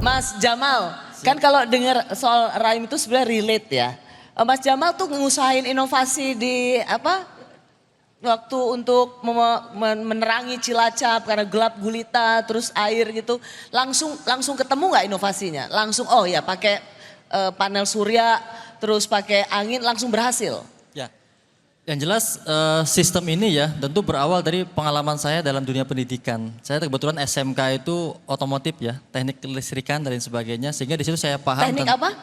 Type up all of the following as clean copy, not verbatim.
Mas Jamal, kan kalau dengar soal rhyme itu sebenarnya relate ya. Mas Jamal tuh ngusahain inovasi di apa? Waktu untuk menerangi Cilacap karena gelap gulita terus air gitu. Langsung ketemu nggak inovasinya? Langsung oh ya pakai panel surya terus pakai angin langsung berhasil. Ya, yang jelas sistem ini ya tentu berawal dari pengalaman saya dalam dunia pendidikan. Saya kebetulan SMK itu otomotif ya, teknik kelistrikan dan lain sebagainya. Sehingga di situ saya paham Teknik apa?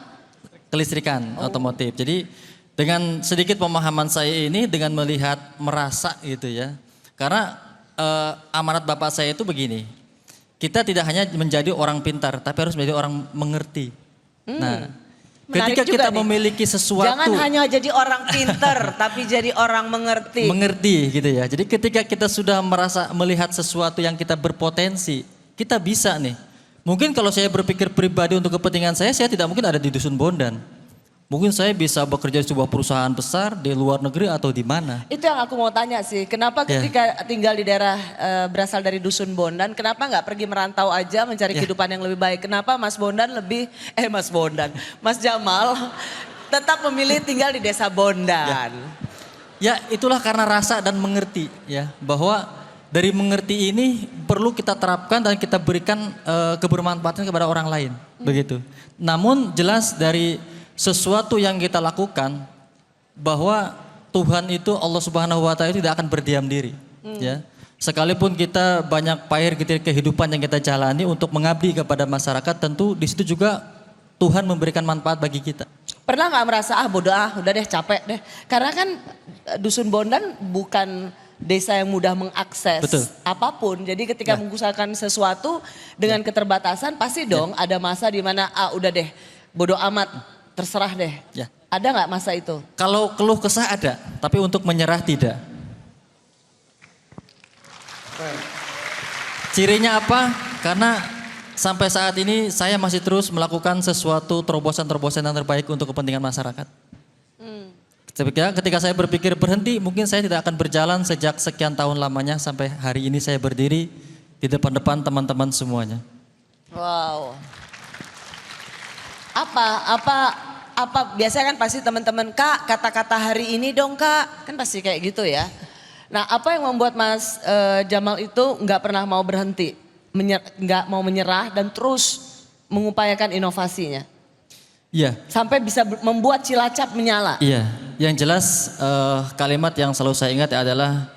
Kelistrikan otomotif. Jadi dengan sedikit pemahaman saya ini dengan melihat merasa gitu ya. Karena amanat bapak saya itu begini. Kita tidak hanya menjadi orang pintar tapi harus menjadi orang mengerti. Nah, ketika kita nih. memiliki sesuatu. Jangan hanya jadi orang pintar tapi jadi orang mengerti. Mengerti gitu ya. Jadi ketika kita sudah merasa melihat sesuatu yang kita berpotensi, kita bisa nih. Mungkin kalau saya berpikir pribadi untuk kepentingan saya tidak mungkin ada di Dusun Bondan. Mungkin saya bisa bekerja di sebuah perusahaan besar di luar negeri atau di mana. Itu yang aku mau tanya sih, kenapa ketika tinggal di daerah berasal dari Dusun Bondan, kenapa nggak pergi merantau aja mencari kehidupan yang lebih baik? Kenapa Mas Bondan Mas Jamal tetap memilih tinggal di desa Bondan? Ya itulah karena rasa dan mengerti ya, bahwa dari mengerti ini perlu kita terapkan dan kita berikan kebermanfaatan kepada orang lain, begitu. Namun jelas dari sesuatu yang kita lakukan bahwa Tuhan itu Allah Subhanahu wa taala tidak akan berdiam diri ya. Sekalipun kita banyak pahit kehidupan yang kita jalani untuk mengabdi kepada masyarakat, tentu di situ juga Tuhan memberikan manfaat bagi kita. Pernah nggak merasa bodoh udah deh capek deh. Karena kan Dusun Bondan bukan desa yang mudah mengakses apapun. Jadi ketika mengusahakan sesuatu dengan keterbatasan pasti dong ada masa di mana udah deh bodoh amat. Terserah deh. Ya. Ada nggak masa itu? Kalau keluh kesah ada, tapi untuk menyerah tidak. Cirinya apa? Karena sampai saat ini saya masih terus melakukan sesuatu terobosan-terobosan yang terbaik untuk kepentingan masyarakat. Ketika saya berpikir berhenti, mungkin saya tidak akan berjalan sejak sekian tahun lamanya sampai hari ini saya berdiri di depan-depan teman-teman semuanya. Wow. Apa biasanya kan pasti teman-teman Kak kata-kata hari ini dong Kak, kan pasti kayak gitu ya. Nah apa yang membuat Mas Jamal itu nggak pernah mau berhenti, nggak mau menyerah dan terus mengupayakan inovasinya? Iya. Sampai bisa membuat Cilacap menyala. Iya, yang jelas kalimat yang selalu saya ingat adalah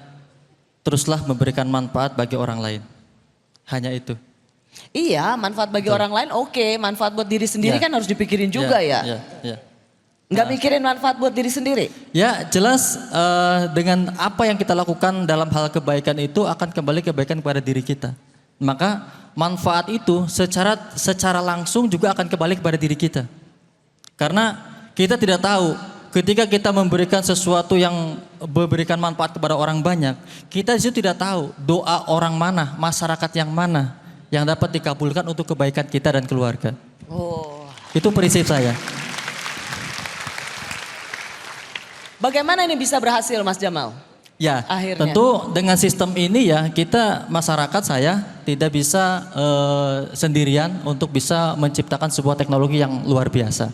teruslah memberikan manfaat bagi orang lain. Hanya itu. Iya, manfaat bagi orang lain oke, manfaat buat diri sendiri kan harus dipikirin juga ya. Nggak mikirin manfaat buat diri sendiri? Ya jelas dengan apa yang kita lakukan dalam hal kebaikan itu akan kembali kebaikan kepada diri kita. Maka manfaat itu secara langsung juga akan kembali kepada diri kita. Karena kita tidak tahu ketika kita memberikan sesuatu yang memberikan manfaat kepada orang banyak, kita disitu tidak tahu doa orang mana, masyarakat yang mana yang dapat dikabulkan untuk kebaikan kita dan keluarga. Itu prinsip saya. Bagaimana ini bisa berhasil Mas Jamal? Ya, akhirnya. Tentu dengan sistem ini ya kita masyarakat saya tidak bisa sendirian untuk bisa menciptakan sebuah teknologi yang luar biasa.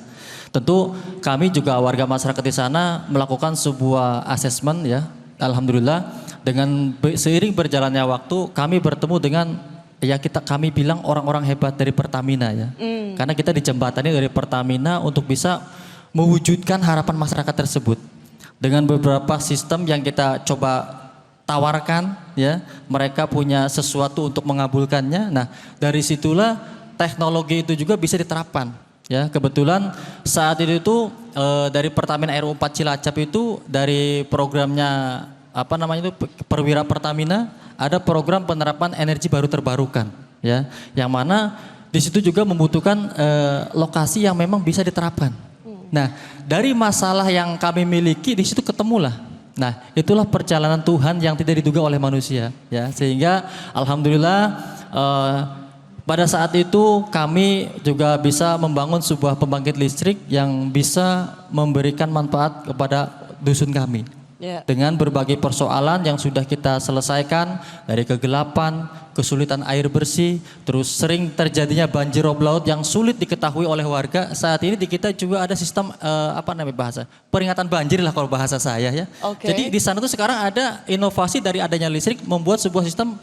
Tentu kami juga warga masyarakat di sana melakukan sebuah asesmen ya. Alhamdulillah dengan seiring berjalannya waktu kami bertemu dengan kami bilang orang-orang hebat dari Pertamina ya. Karena kita dijembatani dari Pertamina untuk bisa mewujudkan harapan masyarakat tersebut. Dengan beberapa sistem yang kita coba tawarkan ya, mereka punya sesuatu untuk mengabulkannya. Nah, dari situlah teknologi itu juga bisa diterapkan. Ya, kebetulan saat itu dari Pertamina RU 4 Cilacap itu dari programnya Perwira Pertamina ada program penerapan energi baru terbarukan ya, yang mana di situ juga membutuhkan lokasi yang memang bisa diterapkan. Nah, dari masalah yang kami miliki di situ ketemulah. Nah, itulah perjalanan Tuhan yang tidak diduga oleh manusia ya, sehingga alhamdulillah pada saat itu kami juga bisa membangun sebuah pembangkit listrik yang bisa memberikan manfaat kepada dusun kami. Ya. dengan berbagai persoalan yang sudah kita selesaikan dari kegelapan, kesulitan air bersih, terus sering terjadinya banjir rob laut yang sulit diketahui oleh warga. Saat ini di kita juga ada sistem apa namanya bahasa peringatan banjir lah kalau bahasa saya ya. Oke. Jadi di sana tuh sekarang ada inovasi dari adanya listrik membuat sebuah sistem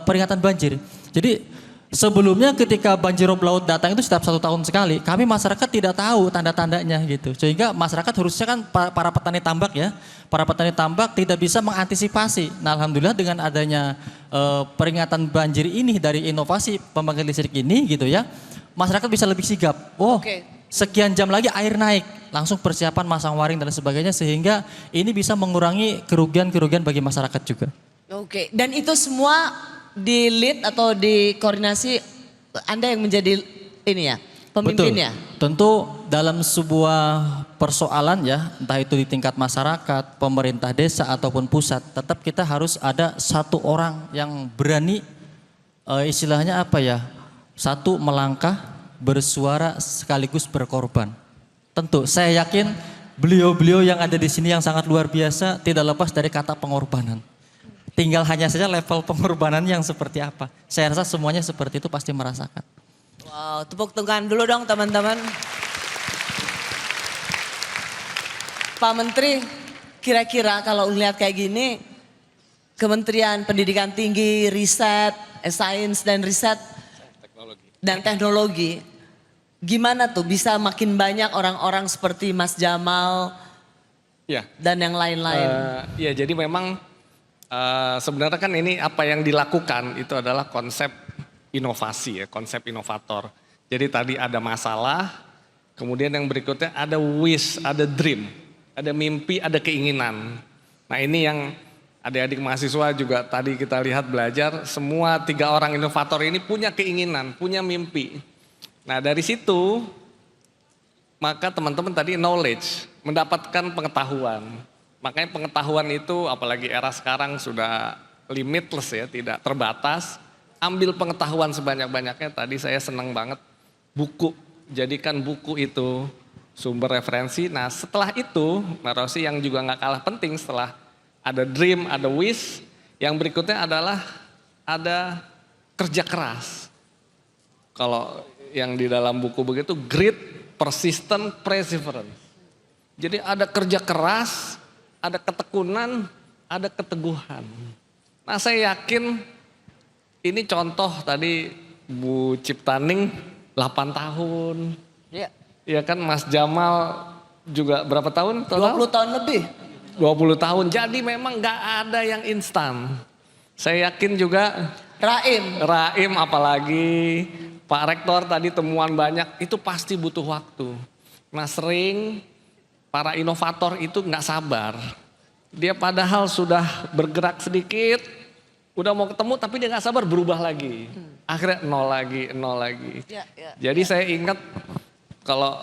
peringatan banjir. Jadi sebelumnya ketika banjir rob laut datang itu setiap 1 tahun sekali, kami masyarakat tidak tahu tanda-tandanya gitu. Sehingga masyarakat harusnya kan para petani tambak ya, para petani tambak tidak bisa mengantisipasi. Nah alhamdulillah dengan adanya peringatan banjir ini dari inovasi pembangkit listrik ini gitu ya, masyarakat bisa lebih sigap. Oh Oke. sekian jam lagi air naik, langsung persiapan masang waring dan sebagainya sehingga ini bisa mengurangi kerugian-kerugian bagi masyarakat juga. Oke, dan itu semua di lead atau di koordinasi Anda yang menjadi ini ya, pemimpinnya? Betul. Tentu dalam sebuah persoalan ya, entah itu di tingkat masyarakat, pemerintah desa ataupun pusat, tetap kita harus ada satu orang yang berani istilahnya apa ya, satu melangkah, bersuara sekaligus berkorban. Tentu saya yakin beliau-beliau yang ada di sini yang sangat luar biasa tidak lepas dari kata pengorbanan. Tinggal hanya saja level pengorbanan yang seperti apa. Saya rasa semuanya seperti itu pasti merasakan. Wow, tepuk tangan dulu dong teman-teman. Pak Menteri, kira-kira kalau lihat kayak gini, Kementerian Pendidikan Tinggi, Riset, Sains dan Riset dan Teknologi, gimana tuh bisa makin banyak orang-orang seperti Mas Jamal Ya, dan yang lain-lain? ya jadi memang sebenarnya kan ini apa yang dilakukan itu adalah konsep inovasi ya, konsep inovator. Jadi tadi ada masalah, kemudian yang berikutnya ada wish, ada dream, ada mimpi, ada keinginan. Nah ini yang adik-adik mahasiswa juga tadi kita lihat belajar, semua 3 orang inovator ini punya keinginan, punya mimpi. Nah dari situ maka teman-teman tadi knowledge, mendapatkan pengetahuan. Makanya pengetahuan itu apalagi era sekarang sudah limitless ya, tidak terbatas. Ambil pengetahuan sebanyak-banyaknya. Tadi saya senang banget buku, jadikan buku itu sumber referensi. Nah setelah itu, Mbak Rosi yang juga gak kalah penting setelah ada dream, ada wish. Yang berikutnya adalah ada kerja keras. Kalau yang di dalam buku begitu, grit, persistent, perseverance. Jadi ada kerja keras, ada ketekunan, ada keteguhan. Nah saya yakin ini contoh tadi Bu Ciptaning 8 tahun. Ya. Ya kan Mas Jamal juga berapa tahun? 20 tahun lebih. 20 tahun. Jadi memang gak ada yang instan. Saya yakin juga Raim apalagi Pak Rektor tadi temuan banyak itu pasti butuh waktu. Nah sering para inovator itu nggak sabar. Dia padahal sudah bergerak sedikit, udah mau ketemu tapi dia nggak sabar berubah lagi. Akhirnya nol lagi. Ya, ya, Jadi saya ingat kalau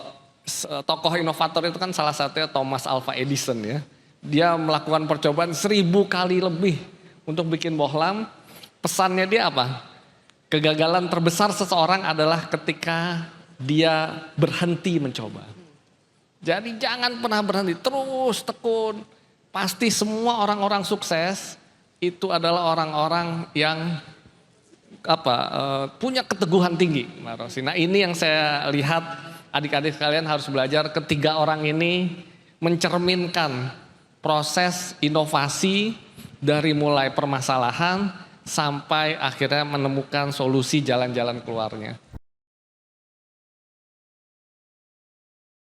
tokoh inovator itu kan salah satunya Thomas Alva Edison ya. Dia melakukan percobaan 1000 kali lebih untuk bikin bohlam. Pesannya dia apa? Kegagalan terbesar seseorang adalah ketika dia berhenti mencoba. Jadi jangan pernah berhenti, terus tekun. Pasti semua orang-orang sukses itu adalah orang-orang yang punya keteguhan tinggi, Mbak Rosi. Nah ini yang saya lihat adik-adik sekalian harus belajar. Ketiga orang ini mencerminkan proses inovasi dari mulai permasalahan sampai akhirnya menemukan solusi jalan-jalan keluarnya.